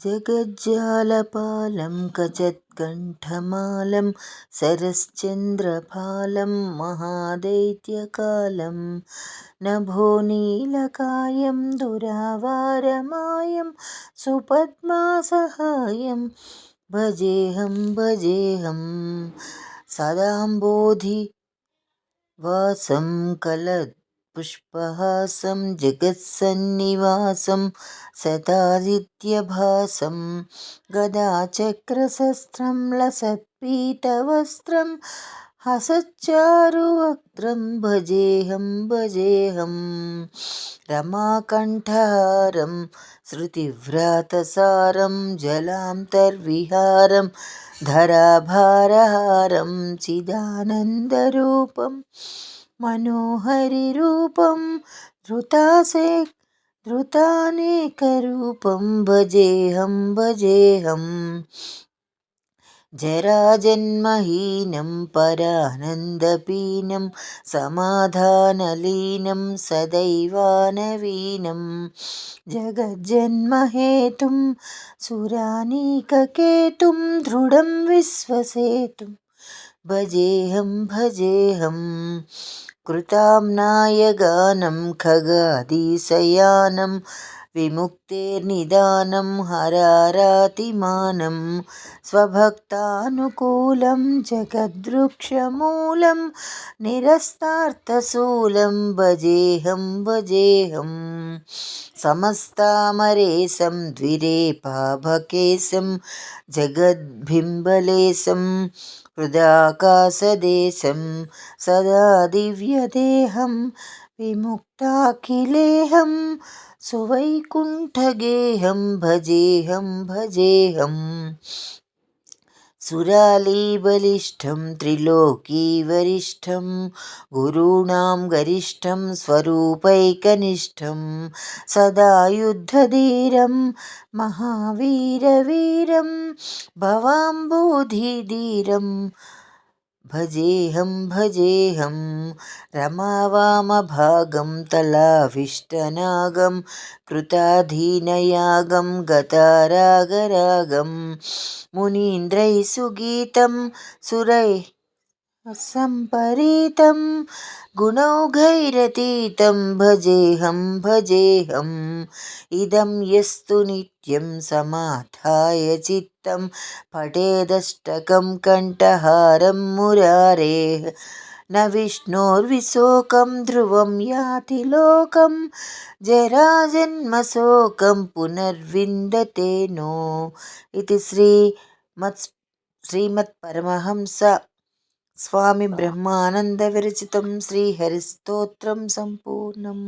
जगज्जालपालं कचत्कण्ठमालं सरश्चन्द्रभालं महादैत्यकालं नभोनीलकायं दुरावारमायं सुपद्मासहायं भजेऽहं सदाम्बोधिवासं कलत्पुष्पहासं जगत्सन्निवासं सदादित्यभासं गदाचक्रशस्त्रं लसत्पीतवस्त्रं हसच्चारुवक्त्रं भजेऽहं रमाकण्ठहारं श्रुतिव्रातसारं जलान्तर्विहारं धराभारहारं चिदानन्दरूपं मनोहरिरूपं धृतानेकरूपं भजेऽहं जराजन्महीनं परानन्दपीनं समाधानलीनं सदैवानवीनं जगज्जन्महेतुं सुरानीककेतुं दृढं विश्वसेतुं भजेऽहं कृताम्नायगानं खगादिशयानं विमुक्तेर्निदानं हरारातिमानं स्वभक्तानुकूलं जगद्वृक्षमूलं निरस्तार्थशूलं भजेऽहं समस्तामरेशं द्विरेफाभकेशं जगद्बिम्बलेशं हृदाकाशदेशं सदा दिव्यदेहं विमुक्ताखिलेऽहं सुवैकुण्ठगेहं भजेऽहं सुरालीबलिष्ठं त्रिलोकीवरिष्ठं गुरूणां गरिष्ठं स्वरूपैकनिष्ठं सदा युद्धधीरं महावीरवीरं भवाम्बोधिधीरं भजेऽहं रमावामभागं तलाविष्टनागं कृताधीनयागं गतारागरागं मुनीन्द्रैः सुगीतं सुरैः सम्परीतं गुणौघैरतीतं भजेऽहं इदं यस्तु नित्यं समाधाय चित्तं पठेदष्टकं कण्ठहारं मुरारेः न विष्णोर्विशोकं ध्रुवं याति लोकं जराजन्मशोकं पुनर्विन्दते नो इति श्रीमत्परमहंस स्वामी ब्रह्मानंद विरचितं श्रीहरिस्तोत्रं सम्पूर्णम्।